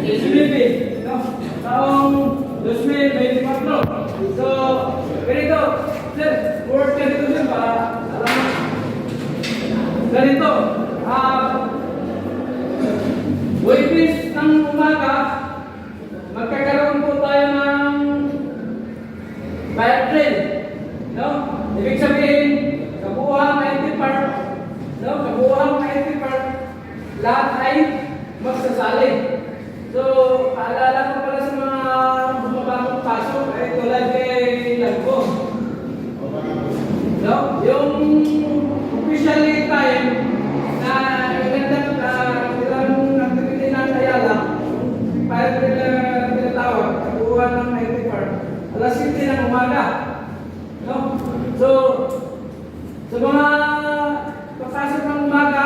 19, no? Taong 2024. So, ganito, sir, word ka dito sir, para alam mo. Ganito, Huwebes ng umaga, magkakaroon po tayo ng fire drill, no? Ibig sabihin, kabuuan 90 part, no? Kabuuan 90 part, lahat ay magsasali. So, paalala ko pala sa mga bumabagong pasok, ay tulad kay Lagbo. No? Yung officially time na ilang activity ng Ayala, para tinatawag, kabuuan ng 90 part, alas 7 ng umaga. No? So, sa mga papasok ng umaga,